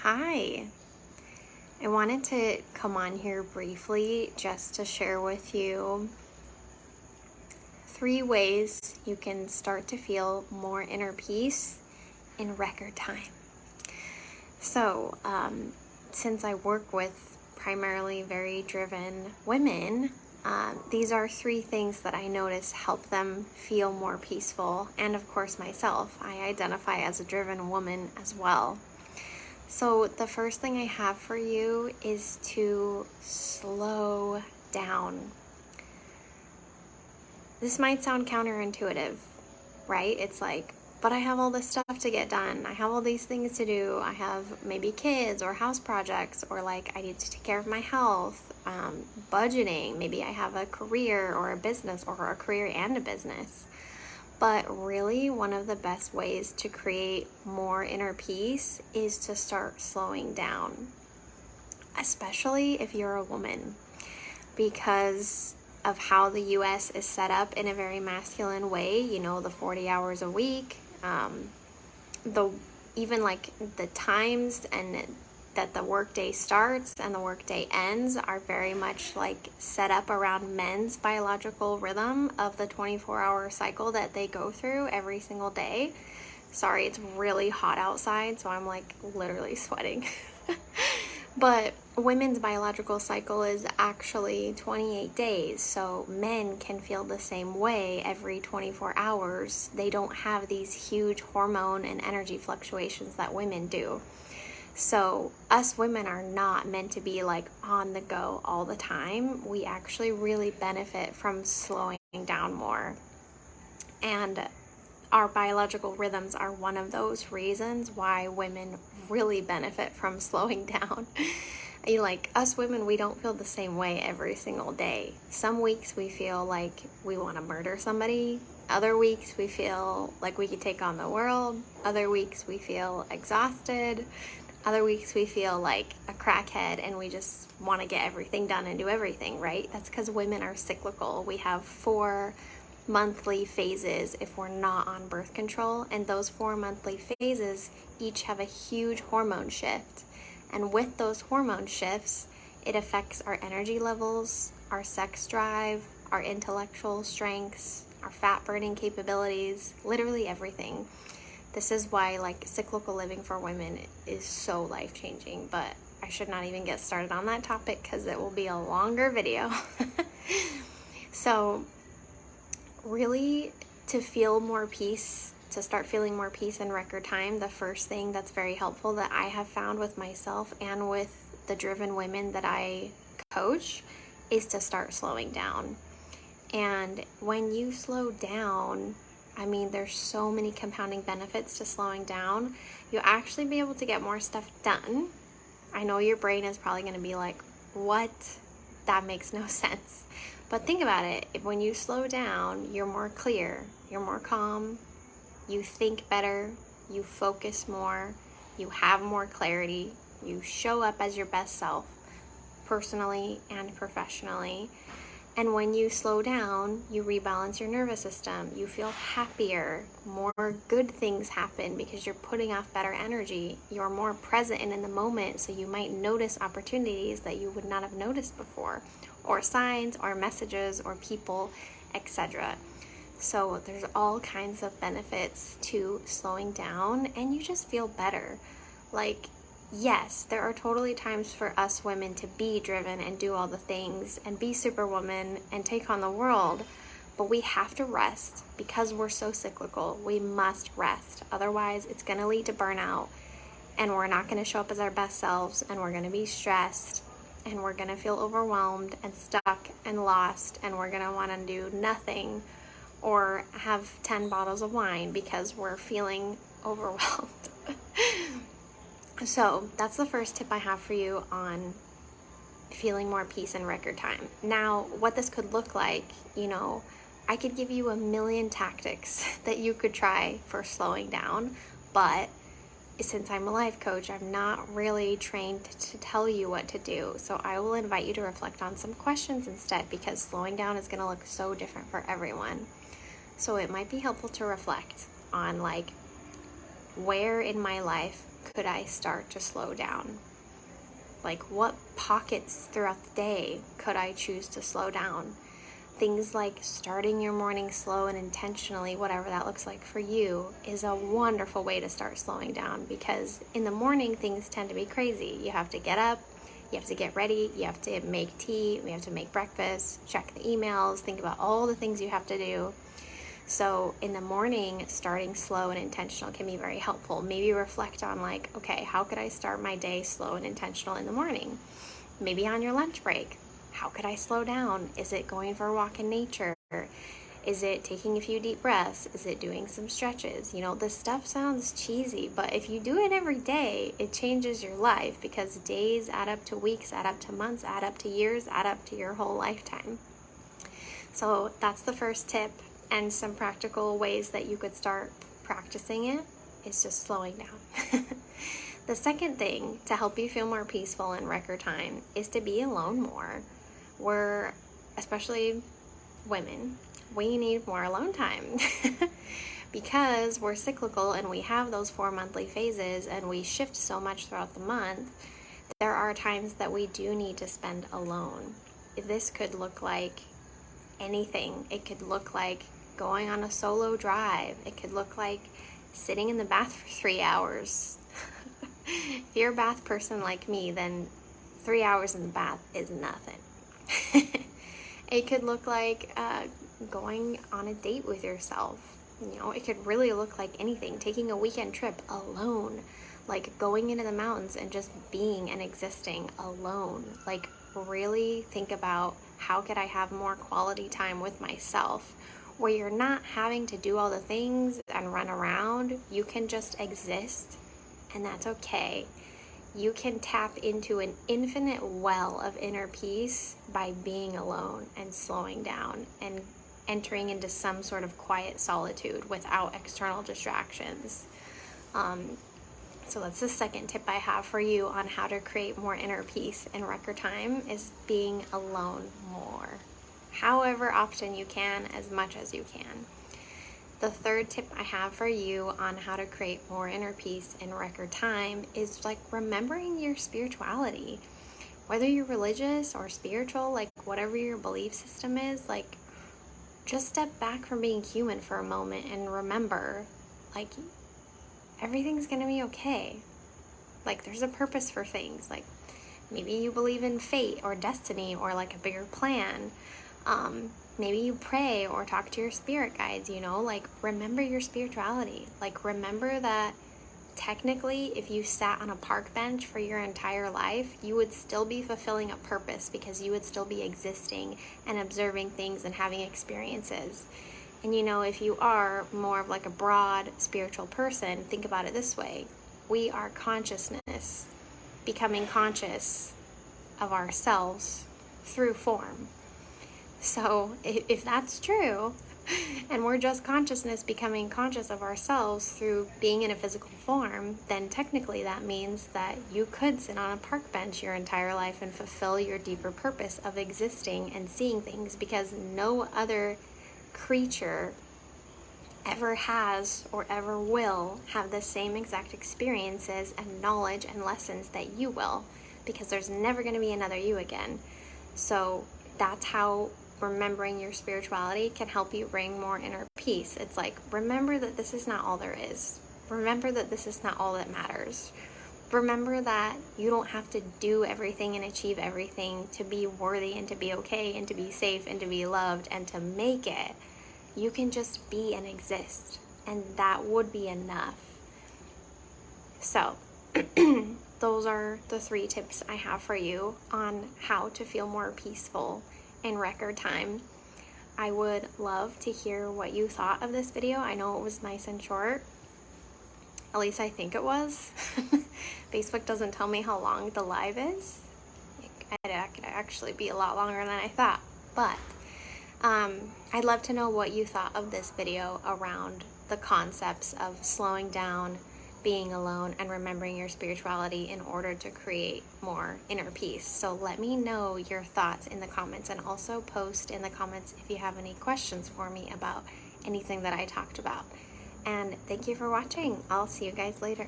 Hi. I wanted to come on here briefly just to share with you 3 ways you can start to feel more inner peace in record time. So, since I work with primarily very driven women, these are 3 things that I notice help them feel more peaceful. And of course, myself, I identify as a driven woman as well. So the first thing I have for you is to slow down. This might sound counterintuitive, right? It's like, but I have all this stuff to get done. I have all these things to do. I have maybe kids or house projects, or like I need to take care of my health, budgeting. Maybe I have a career or a business, or a career and a business. But really, one of the best ways to create more inner peace is to start slowing down, especially if you're a woman, because of how the US is set up in a very masculine way. The 40 hours a week, even like the times and that the workday starts and the workday ends are very much like set up around men's biological rhythm of the 24-hour cycle that they go through every single day. Sorry, it's really hot outside, so I'm like literally sweating. But women's biological cycle is actually 28 days, so men can feel the same way every 24 hours. They don't have these huge hormone and energy fluctuations that women do. So us women are not meant to be like on the go all the time. We actually really benefit from slowing down more. And our biological rhythms are one of those reasons why women really benefit from slowing down. Like us women, we don't feel the same way every single day. Some weeks we feel like we want to murder somebody. Other weeks we feel like we could take on the world. Other weeks we feel exhausted. Other weeks we feel like a crackhead and we just want to get everything done and do everything, right? That's because women are cyclical. We have 4 monthly phases if we're not on birth control, and those 4 monthly phases each have a huge hormone shift. And with those hormone shifts, it affects our energy levels, our sex drive, our intellectual strengths, our fat burning capabilities, literally everything. This is why like cyclical living for women is so life-changing, but I should not even get started on that topic because it will be a longer video. So really, to feel more peace, to start feeling more peace in record time, the first thing that's very helpful that I have found with myself and with the driven women that I coach is to start slowing down. And when you slow down, there's so many compounding benefits to slowing down. You'll actually be able to get more stuff done. I know your brain is probably going to be like, what? That makes no sense. But think about it. When you slow down, you're more clear, you're more calm, you think better, you focus more, you have more clarity, you show up as your best self, personally and professionally. And when you slow down, you rebalance your nervous system. You feel happier. More good things happen because you're putting off better energy. You're more present and in the moment, so you might notice opportunities that you would not have noticed before, or signs, or messages, or people, etc. So there's all kinds of benefits to slowing down, and you just feel better. Like, yes, there are totally times for us women to be driven and do all the things and be superwoman and take on the world, but we have to rest because we're so cyclical. We must rest. Otherwise, it's going to lead to burnout, and we're not going to show up as our best selves, and we're going to be stressed, and we're going to feel overwhelmed and stuck and lost, and we're going to want to do nothing or have 10 bottles of wine because we're feeling overwhelmed. So that's the first tip I have for you on feeling more peace in record time. Now, what this could look like, I could give you a million tactics that you could try for slowing down, but since I'm a life coach, I'm not really trained to tell you what to do. So I will invite you to reflect on some questions instead, because slowing down is going to look so different for everyone. So it might be helpful to reflect on like, where in my life could I start to slow down? Like, what pockets throughout the day could I choose to slow down? Things like starting your morning slow and intentionally, whatever that looks like for you, is a wonderful way to start slowing down, because in the morning things tend to be crazy. You have to get up, you have to get ready, you have to make tea, you have to make breakfast, check the emails, think about all the things you have to do. So in the morning, starting slow and intentional can be very helpful. Maybe reflect on like, okay, how could I start my day slow and intentional in the morning? Maybe on your lunch break, how could I slow down? Is it going for a walk in nature? Is it taking a few deep breaths? Is it doing some stretches? You know, this stuff sounds cheesy, but if you do it every day, it changes your life, because days add up to weeks, add up to months, add up to years, add up to your whole lifetime. So that's the first tip, and some practical ways that you could start practicing it is just slowing down. The second thing to help you feel more peaceful in record time is to be alone more. We're, especially women, we need more alone time because we're cyclical and we have those 4 monthly phases and we shift so much throughout the month. There are times that we do need to spend alone. This could look like anything. It could look like going on a solo drive. It could look like sitting in the bath for 3 hours. If you're a bath person like me, then 3 hours in the bath is nothing. It could look like going on a date with yourself. You know, it could really look like anything. Taking a weekend trip alone, like going into the mountains and just being and existing alone. Like, really think about, how could I have more quality time with myself, where you're not having to do all the things and run around. You can just exist, and that's okay. You can tap into an infinite well of inner peace by being alone and slowing down and entering into some sort of quiet solitude without external distractions. So that's the second tip I have for you on how to create more inner peace in record time, is being alone more. However often you can, as much as you can. The third tip I have for you on how to create more inner peace in record time is like remembering your spirituality. Whether you're religious or spiritual, like whatever your belief system is, like just step back from being human for a moment and remember, like, everything's gonna be okay. Like, there's a purpose for things. Like, maybe you believe in fate or destiny or like a bigger plan. Maybe you pray or talk to your spirit guides, you know, like remember your spirituality. Like, remember that technically if you sat on a park bench for your entire life, you would still be fulfilling a purpose, because you would still be existing and observing things and having experiences. And you know, if you are more of like a broad spiritual person, think about it this way. We are consciousness, becoming conscious of ourselves through form. So if that's true, and we're just consciousness becoming conscious of ourselves through being in a physical form, then technically that means that you could sit on a park bench your entire life and fulfill your deeper purpose of existing and seeing things, because no other creature ever has or ever will have the same exact experiences and knowledge and lessons that you will, because there's never going to be another you again. So that's how remembering your spirituality can help you bring more inner peace. It's like, remember that this is not all there is. Remember that this is not all that matters. Remember that you don't have to do everything and achieve everything to be worthy and to be okay and to be safe and to be loved and to make it. You can just be and exist, and that would be enough. So those are the 3 tips I have for you on how to feel more peaceful in record time. I would love to hear what you thought of this video. I know it was nice and short. At least I think it was. Facebook doesn't tell me how long the live is. It could actually be a lot longer than I thought. But I'd love to know what you thought of this video around the concepts of slowing down, being alone, and remembering your spirituality in order to create more inner peace. So let me know your thoughts in the comments, and also post in the comments if you have any questions for me about anything that I talked about. And thank you for watching. I'll see you guys later.